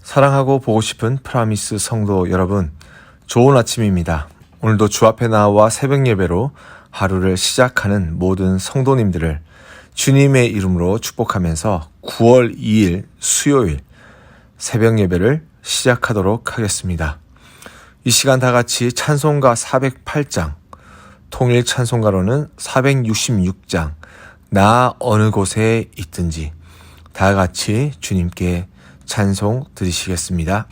사랑하고 보고 싶은 프라미스 성도 여러분, 좋은 아침입니다. 오늘도 주 앞에 나와 새벽 예배로 하루를 시작하는 모든 성도님들을 주님의 이름으로 축복하면서 9월 2일 수요일 새벽 예배를 시작하도록 하겠습니다. 이 시간 다 같이 찬송가 408장, 통일 찬송가로는 466장, 나 어느 곳에 있든지 다 같이 주님께 찬송 드리시겠습니다.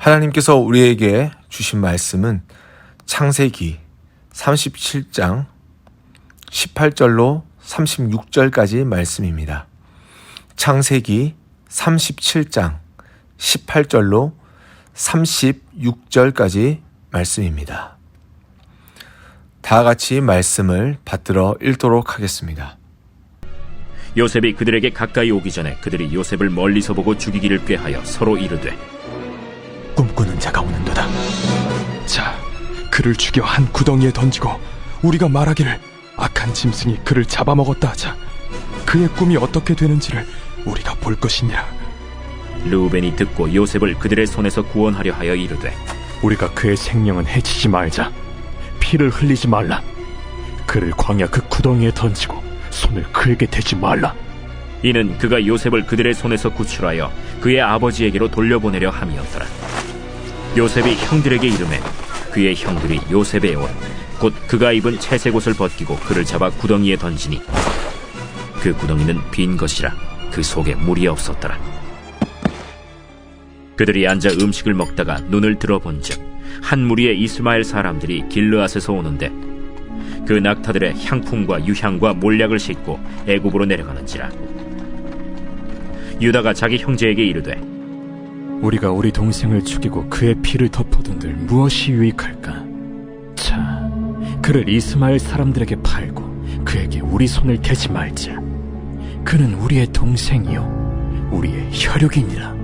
하나님께서 우리에게 주신 말씀은 창세기 37장 18절로 36절까지 말씀입니다. 창세기 37장 18절로 36절까지 말씀입니다. 다 같이 말씀을 받들어 읽도록 하겠습니다. 요셉이 그들에게 가까이 오기 전에 그들이 요셉을 멀리서 보고 죽이기를 꾀하여 서로 이르되 꿈꾸는 자가 오는도다. 자, 그를 죽여 한 구덩이에 던지고 우리가 말하기를 악한 짐승이 그를 잡아먹었다 하자. 그의 꿈이 어떻게 되는지를 우리가 볼 것이니라. 르우벤이 듣고 요셉을 그들의 손에서 구원하려 하여 이르되 우리가 그의 생명은 해치지 말자. 피를 흘리지 말라. 그를 광야 그 구덩이에 던지고 손을 그에게 대지 말라. 이는 그가 요셉을 그들의 손에서 구출하여 그의 아버지에게로 돌려보내려 함이었더라. 요셉이 형들에게 이르매 그의 형들이 요셉의 옷, 곧 곧 그가 입은 채색 옷을 벗기고 그를 잡아 구덩이에 던지니 그 구덩이는 빈 것이라 그 속에 물이 없었더라. 그들이 앉아 음식을 먹다가 눈을 들어본즉 한 무리의 이스마엘 사람들이 길르앗에서 오는데 그 낙타들의 향품과 유향과 몰약을 싣고 애굽으로 내려가는지라. 유다가 자기 형제에게 이르되 우리가 우리 동생을 죽이고 그의 피를 덮어둔들 무엇이 유익할까? 자, 그를 이스마엘 사람들에게 팔고 그에게 우리 손을 대지 말자. 그는 우리의 동생이요 우리의 혈육이니라.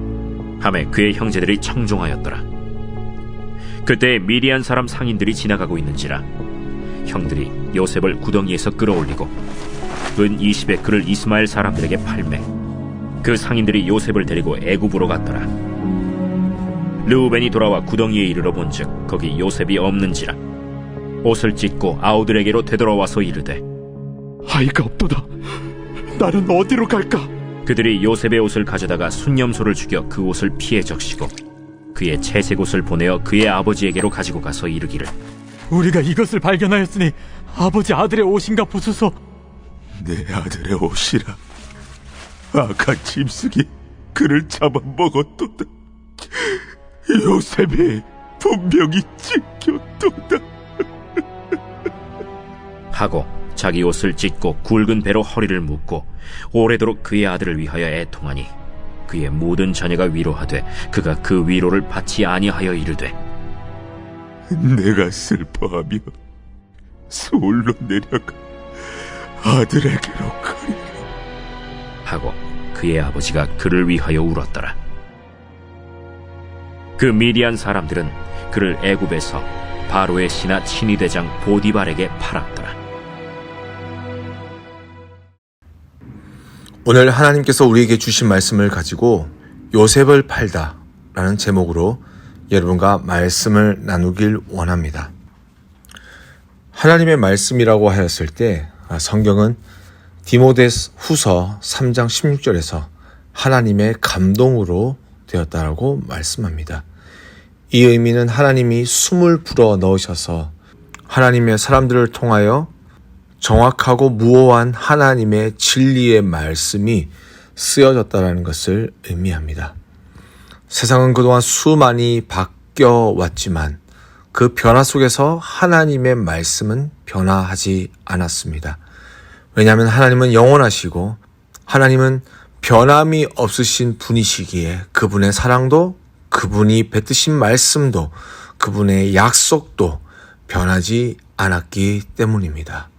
하매 그의 형제들이 청종하였더라. 그때 미디안 사람 상인들이 지나가고 있는지라 형들이 요셉을 구덩이에서 끌어올리고 은 20에 그를 이스마엘 사람들에게 팔매 그 상인들이 요셉을 데리고 애굽으로 갔더라. 르우벤이 돌아와 구덩이에 이르러 본즉 거기 요셉이 없는지라 옷을 찢고 아우들에게로 되돌아와서 이르되 아이가 없도다. 나는 어디로 갈까? 그들이 요셉의 옷을 가져다가 순념소를 죽여 그 옷을 피에 적시고 그의 채색 옷을 보내어 그의 아버지에게로 가지고 가서 이르기를 우리가 이것을 발견하였으니 아버지 아들의 옷인가 보소서. 내 아들의 옷이라. 악한 짐승이 그를 잡아먹었도다. 요셉이 분명히 찢겼도다. 하고 자기 옷을 찢고 굵은 배로 허리를 묶고 오래도록 그의 아들을 위하여 애통하니 그의 모든 자녀가 위로하되 그가 그 위로를 받지 아니하여 이르되 내가 슬퍼하며 서울로 내려가 아들에게로 가리라 하고 그의 아버지가 그를 위하여 울었더라. 그 미디안 사람들은 그를 애굽에서 바로의 신하 친위대장 보디발에게 팔았더라. 오늘 하나님께서 우리에게 주신 말씀을 가지고 요셉을 팔다 라는 제목으로 여러분과 말씀을 나누길 원합니다. 하나님의 말씀이라고 하였을 때 성경은 디모데스 후서 3장 16절에서 하나님의 감동으로 되었다라고 말씀합니다. 이 의미는 하나님이 숨을 불어 넣으셔서 하나님의 사람들을 통하여 정확하고 무오한 하나님의 진리의 말씀이 쓰여졌다는 것을 의미합니다. 세상은 그동안 수많이 바뀌어 왔지만 그 변화 속에서 하나님의 말씀은 변화하지 않았습니다. 왜냐하면 하나님은 영원하시고 하나님은 변함이 없으신 분이시기에 그분의 사랑도 그분이 뱉으신 말씀도 그분의 약속도 변하지 않았기 때문입니다.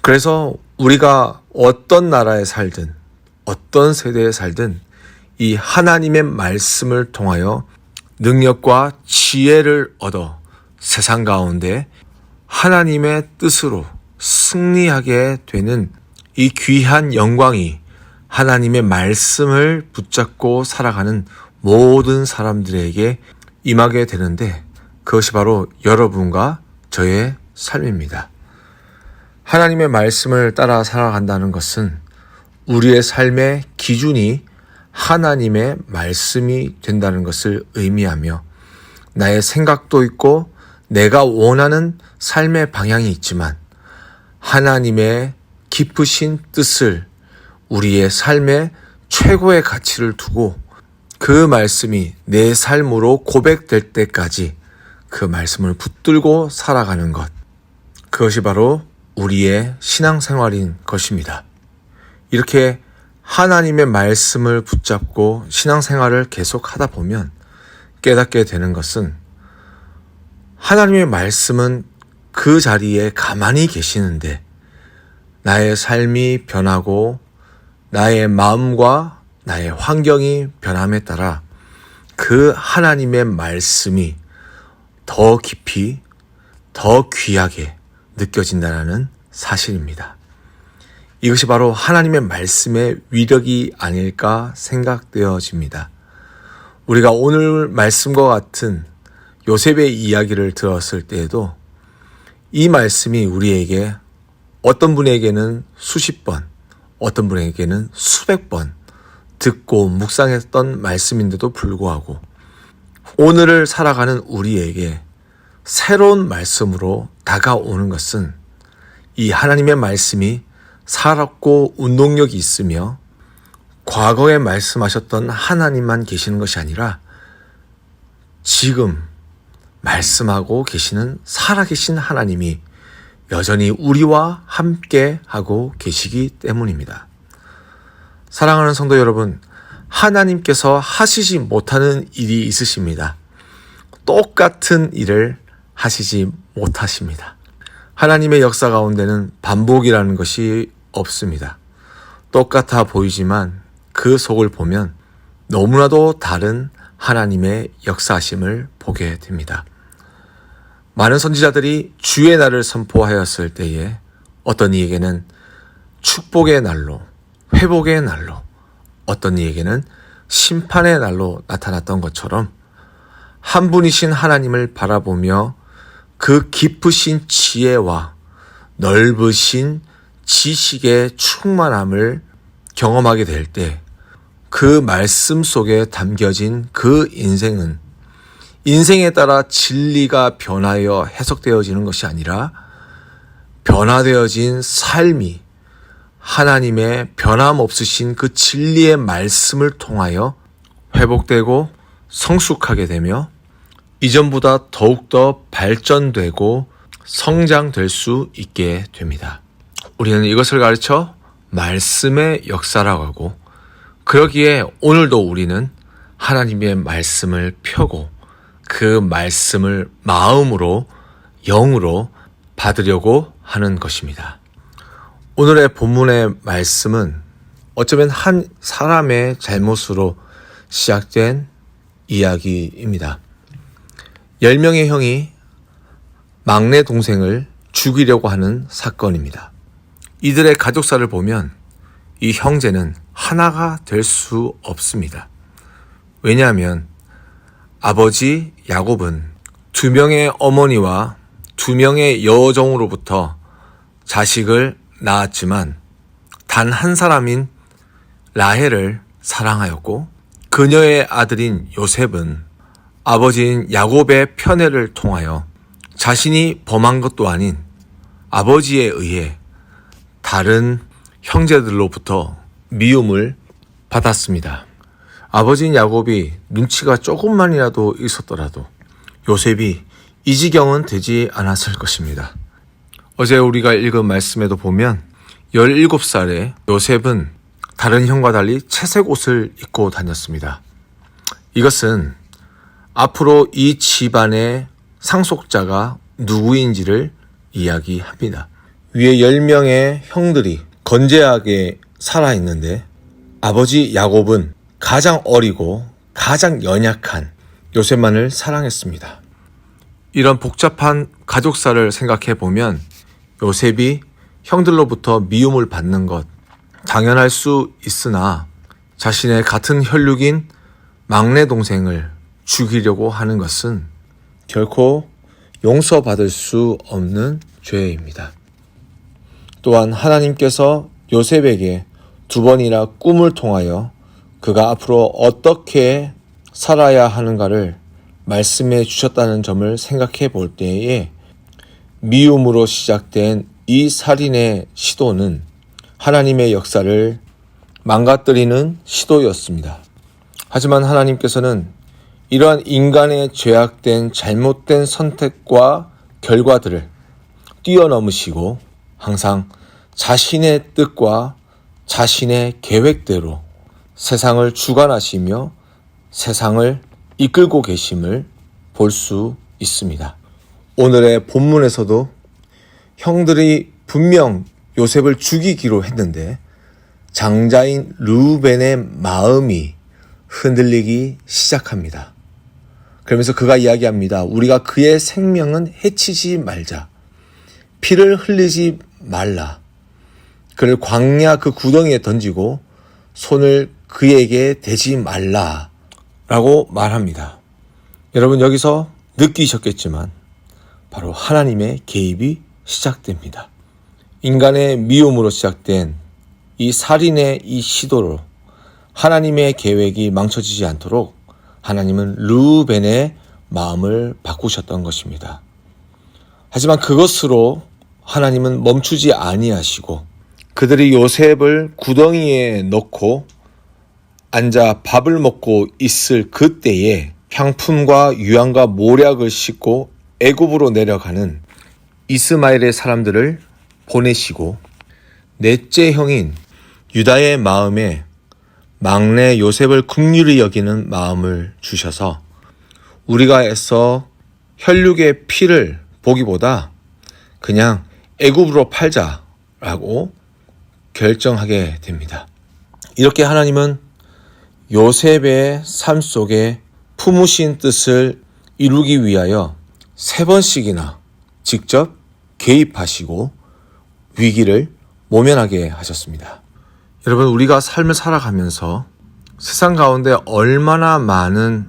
그래서 우리가 어떤 나라에 살든 어떤 세대에 살든 이 하나님의 말씀을 통하여 능력과 지혜를 얻어 세상 가운데 하나님의 뜻으로 승리하게 되는 이 귀한 영광이 하나님의 말씀을 붙잡고 살아가는 모든 사람들에게 임하게 되는데 그것이 바로 여러분과 저의 삶입니다. 하나님의 말씀을 따라 살아간다는 것은 우리의 삶의 기준이 하나님의 말씀이 된다는 것을 의미하며 나의 생각도 있고 내가 원하는 삶의 방향이 있지만 하나님의 깊으신 뜻을 우리의 삶의 최고의 가치를 두고 그 말씀이 내 삶으로 고백될 때까지 그 말씀을 붙들고 살아가는 것, 그것이 바로 우리의 신앙생활인 것입니다. 이렇게 하나님의 말씀을 붙잡고 신앙생활을 계속하다 보면 깨닫게 되는 것은 하나님의 말씀은 그 자리에 가만히 계시는데 나의 삶이 변하고 나의 마음과 나의 환경이 변함에 따라 그 하나님의 말씀이 더 깊이, 더 귀하게 느껴진다는 사실입니다. 이것이 바로 하나님의 말씀의 위력이 아닐까 생각되어집니다. 우리가 오늘 말씀과 같은 요셉의 이야기를 들었을 때에도 이 말씀이 우리에게 어떤 분에게는 수십 번, 어떤 분에게는 수백 번 듣고 묵상했던 말씀인데도 불구하고 오늘을 살아가는 우리에게 새로운 말씀으로 다가오는 것은 이 하나님의 말씀이 살았고 운동력이 있으며 과거에 말씀하셨던 하나님만 계시는 것이 아니라 지금 말씀하고 계시는 살아계신 하나님이 여전히 우리와 함께 하고 계시기 때문입니다. 사랑하는 성도 여러분, 하나님께서 하시지 못하는 일이 있으십니다. 똑같은 일을 하시지 못하십니다. 하나님의 역사 가운데는 반복이라는 것이 없습니다. 똑같아 보이지만 그 속을 보면 너무나도 다른 하나님의 역사하심을 보게 됩니다. 많은 선지자들이 주의 날을 선포하였을 때에 어떤 이에게는 축복의 날로, 회복의 날로, 어떤 이에게는 심판의 날로 나타났던 것처럼 한 분이신 하나님을 바라보며 그 깊으신 지혜와 넓으신 지식의 충만함을 경험하게 될 때 그 말씀 속에 담겨진 그 인생은 인생에 따라 진리가 변하여 해석되어지는 것이 아니라 변화되어진 삶이 하나님의 변함없으신 그 진리의 말씀을 통하여 회복되고 성숙하게 되며 이전보다 더욱더 발전되고 성장될 수 있게 됩니다. 우리는 이것을 가르쳐 말씀의 역사라고 하고, 그러기에 오늘도 우리는 하나님의 말씀을 펴고 그 말씀을 마음으로, 영으로 받으려고 하는 것입니다. 오늘의 본문의 말씀은 어쩌면 한 사람의 잘못으로 시작된 이야기입니다. 10명의 형이 막내 동생을 죽이려고 하는 사건입니다. 이들의 가족사를 보면 이 형제는 하나가 될 수 없습니다. 왜냐하면 아버지 야곱은 2명의 어머니와 2명의 여종으로부터 자식을 낳았지만 단 한 사람인 라헬을 사랑하였고, 그녀의 아들인 요셉은 아버지인 야곱의 편애를 통하여 자신이 범한 것도 아닌 아버지에 의해 다른 형제들로부터 미움을 받았습니다. 아버지인 야곱이 눈치가 조금만이라도 있었더라도 요셉이 이 지경은 되지 않았을 것입니다. 어제 우리가 읽은 말씀에도 보면 17살에 요셉은 다른 형과 달리 채색 옷을 입고 다녔습니다. 이것은 앞으로 이 집안의 상속자가 누구인지를 이야기합니다. 위에 10명의 형들이 건재하게 살아있는데 아버지 야곱은 가장 어리고 가장 연약한 요셉만을 사랑했습니다. 이런 복잡한 가족사를 생각해 보면 요셉이 형들로부터 미움을 받는 것 당연할 수 있으나 자신의 같은 혈육인 막내 동생을 죽이려고 하는 것은 결코 용서받을 수 없는 죄입니다. 또한 하나님께서 요셉에게 2번이나 꿈을 통하여 그가 앞으로 어떻게 살아야 하는가를 말씀해 주셨다는 점을 생각해 볼 때에 미움으로 시작된 이 살인의 시도는 하나님의 역사를 망가뜨리는 시도였습니다. 하지만 하나님께서는 이러한 인간의 죄악된 잘못된 선택과 결과들을 뛰어넘으시고 항상 자신의 뜻과 자신의 계획대로 세상을 주관하시며 세상을 이끌고 계심을 볼 수 있습니다. 오늘의 본문에서도 형들이 분명 요셉을 죽이기로 했는데 장자인 르우벤의 마음이 흔들리기 시작합니다. 그러면서 그가 이야기합니다. 우리가 그의 생명은 해치지 말자. 피를 흘리지 말라. 그를 광야 그 구덩이에 던지고 손을 그에게 대지 말라 라고 말합니다. 여러분, 여기서 느끼셨겠지만 바로 하나님의 개입이 시작됩니다. 인간의 미움으로 시작된 이 살인의 이 시도로 하나님의 계획이 망쳐지지 않도록 하나님은 르우벤의 마음을 바꾸셨던 것입니다. 하지만 그것으로 하나님은 멈추지 아니하시고 그들이 요셉을 구덩이에 넣고 앉아 밥을 먹고 있을 그때에 향품과 유황과 모략을 싣고 애굽으로 내려가는 이스마엘의 사람들을 보내시고 넷째 형인 유다의 마음에 막내 요셉을 긍휼히 여기는 마음을 주셔서 우리가 애써 혈육의 피를 보기보다 그냥 애굽으로 팔자라고 결정하게 됩니다. 이렇게 하나님은 요셉의 삶 속에 품으신 뜻을 이루기 위하여 3번씩이나 직접 개입하시고 위기를 모면하게 하셨습니다. 여러분, 우리가 삶을 살아가면서 세상 가운데 얼마나 많은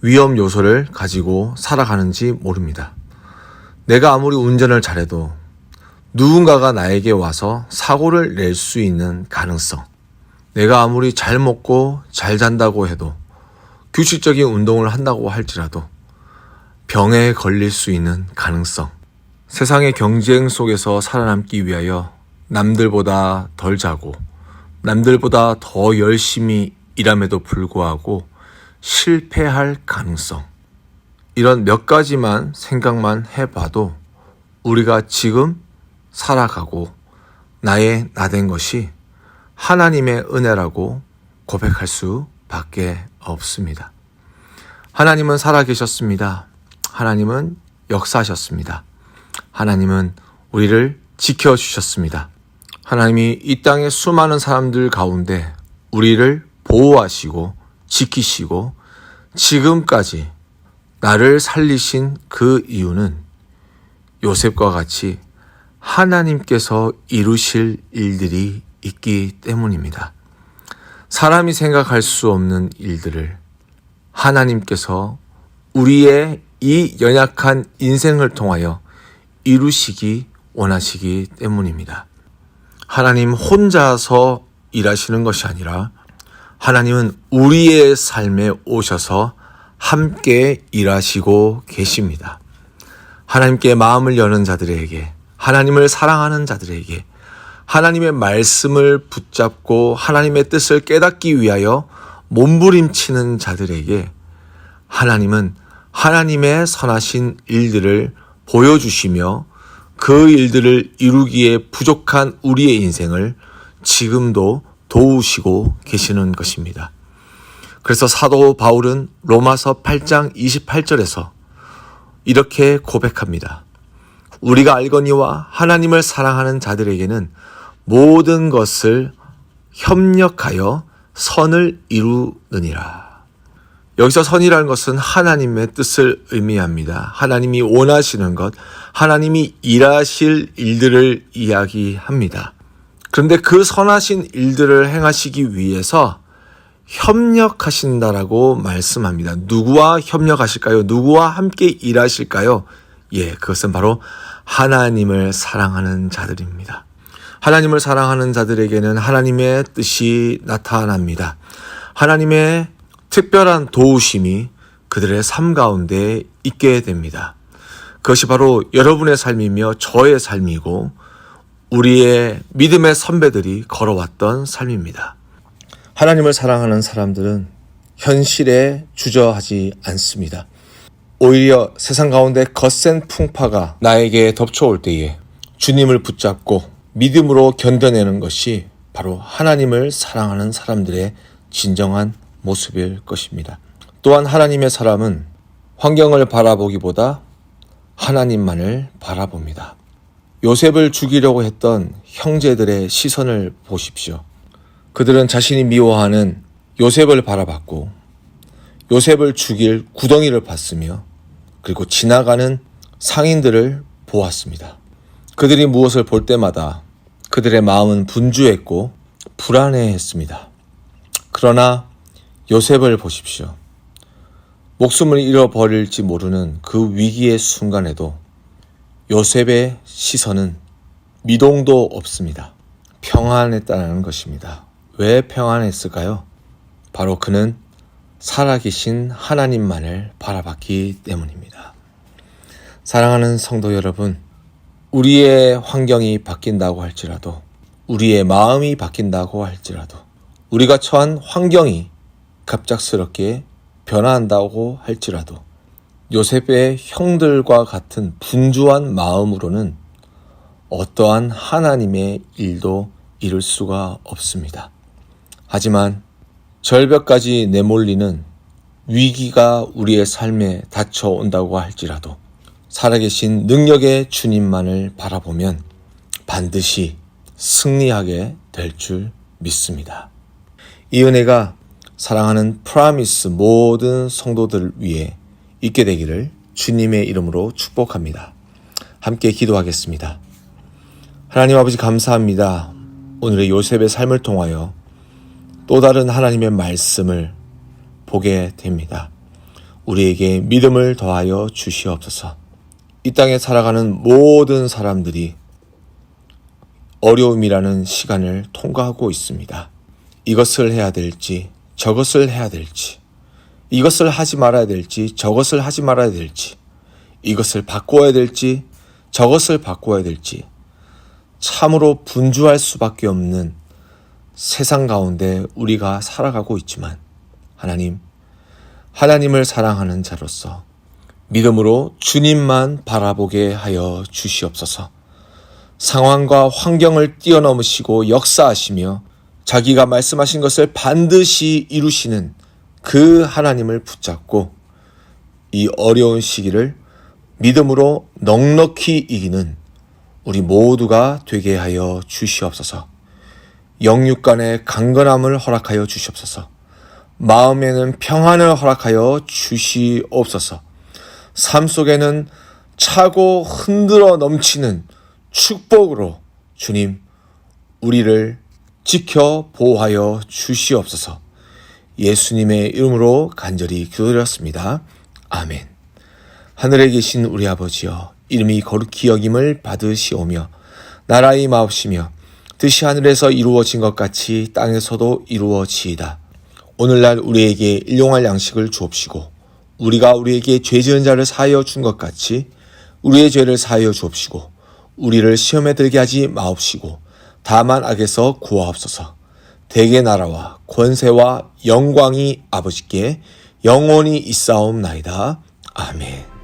위험 요소를 가지고 살아가는지 모릅니다. 내가 아무리 운전을 잘해도 누군가가 나에게 와서 사고를 낼 수 있는 가능성, 내가 아무리 잘 먹고 잘 잔다고 해도 규칙적인 운동을 한다고 할지라도 병에 걸릴 수 있는 가능성, 세상의 경쟁 속에서 살아남기 위하여 남들보다 덜 자고 남들보다 더 열심히 일함에도 불구하고 실패할 가능성, 이런 몇 가지만 생각만 해봐도 우리가 지금 살아가고 나의 나된 것이 하나님의 은혜라고 고백할 수밖에 없습니다. 하나님은 살아계셨습니다. 하나님은 역사하셨습니다. 하나님은 우리를 지켜주셨습니다. 하나님이 이 땅의 수많은 사람들 가운데 우리를 보호하시고 지키시고 지금까지 나를 살리신 그 이유는 요셉과 같이 하나님께서 이루실 일들이 있기 때문입니다. 사람이 생각할 수 없는 일들을 하나님께서 우리의 이 연약한 인생을 통하여 이루시기 원하시기 때문입니다. 하나님 혼자서 일하시는 것이 아니라 하나님은 우리의 삶에 오셔서 함께 일하시고 계십니다. 하나님께 마음을 여는 자들에게, 하나님을 사랑하는 자들에게, 하나님의 말씀을 붙잡고 하나님의 뜻을 깨닫기 위하여 몸부림치는 자들에게 하나님은 하나님의 선하신 일들을 보여주시며 그 일들을 이루기에 부족한 우리의 인생을 지금도 도우시고 계시는 것입니다. 그래서 사도 바울은 로마서 8장 28절에서 이렇게 고백합니다. 우리가 알거니와 하나님을 사랑하는 자들에게는 모든 것을 협력하여 선을 이루느니라. 여기서 선이라는 것은 하나님의 뜻을 의미합니다. 하나님이 원하시는 것, 하나님이 일하실 일들을 이야기합니다. 그런데 그 선하신 일들을 행하시기 위해서 협력하신다라고 말씀합니다. 누구와 협력하실까요? 누구와 함께 일하실까요? 그것은 바로 하나님을 사랑하는 자들입니다. 하나님을 사랑하는 자들에게는 하나님의 뜻이 나타납니다. 하나님의 특별한 도우심이 그들의 삶 가운데 있게 됩니다. 그것이 바로 여러분의 삶이며 저의 삶이고 우리의 믿음의 선배들이 걸어왔던 삶입니다. 하나님을 사랑하는 사람들은 현실에 주저하지 않습니다. 오히려 세상 가운데 거센 풍파가 나에게 덮쳐올 때에 주님을 붙잡고 믿음으로 견뎌내는 것이 바로 하나님을 사랑하는 사람들의 진정한 모습일 것입니다. 또한 하나님의 사람은 환경을 바라보기보다 하나님만을 바라봅니다. 요셉을 죽이려고 했던 형제들의 시선을 보십시오. 그들은 자신이 미워하는 요셉을 바라봤고 요셉을 죽일 구덩이를 봤으며 그리고 지나가는 상인들을 보았습니다. 그들이 무엇을 볼 때마다 그들의 마음은 분주했고 불안해했습니다. 그러나 요셉을 보십시오. 목숨을 잃어버릴지 모르는 그 위기의 순간에도 요셉의 시선은 미동도 없습니다. 평안했다는 것입니다. 왜 평안했을까요? 바로 그는 살아계신 하나님만을 바라봤기 때문입니다. 사랑하는 성도 여러분, 우리의 환경이 바뀐다고 할지라도, 우리의 마음이 바뀐다고 할지라도, 우리가 처한 환경이 갑작스럽게 변화한다고 할지라도 요셉의 형들과 같은 분주한 마음으로는 어떠한 하나님의 일도 이룰 수가 없습니다. 하지만 절벽까지 내몰리는 위기가 우리의 삶에 닥쳐온다고 할지라도 살아계신 능력의 주님만을 바라보면 반드시 승리하게 될 줄 믿습니다. 이 은혜가 사랑하는 프라미스 모든 성도들 위해 있게 되기를 주님의 이름으로 축복합니다. 함께 기도하겠습니다. 하나님 아버지 감사합니다. 오늘의 요셉의 삶을 통하여 또 다른 하나님의 말씀을 보게 됩니다. 우리에게 믿음을 더하여 주시옵소서. 이 땅에 살아가는 모든 사람들이 어려움이라는 시간을 통과하고 있습니다. 이것을 해야 될지 저것을 해야 될지, 이것을 하지 말아야 될지 저것을 하지 말아야 될지, 이것을 바꿔야 될지 저것을 바꿔야 될지 참으로 분주할 수밖에 없는 세상 가운데 우리가 살아가고 있지만 하나님을 사랑하는 자로서 믿음으로 주님만 바라보게 하여 주시옵소서. 상황과 환경을 뛰어넘으시고 역사하시며 자기가 말씀하신 것을 반드시 이루시는 그 하나님을 붙잡고 이 어려운 시기를 믿음으로 넉넉히 이기는 우리 모두가 되게 하여 주시옵소서. 영육 간의 강건함을 허락하여 주시옵소서. 마음에는 평안을 허락하여 주시옵소서. 삶 속에는 차고 흔들어 넘치는 축복으로 주님 우리를 지켜 보호하여 주시옵소서. 예수님의 이름으로 간절히 기도드렸습니다. 아멘. 하늘에 계신 우리 아버지여, 이름이 거룩히 여김을 받으시오며 나라의 마옵시며 뜻이 하늘에서 이루어진 것 같이 땅에서도 이루어지이다. 오늘날 우리에게 일용할 양식을 주옵시고 우리가 우리에게 죄 지은 자를 사하여 준 것 같이 우리의 죄를 사하여 주옵시고 우리를 시험에 들게 하지 마옵시고 다만 악에서 구하옵소서. 대개 나라와 권세와 영광이 아버지께 영원히 있사옵나이다. 아멘.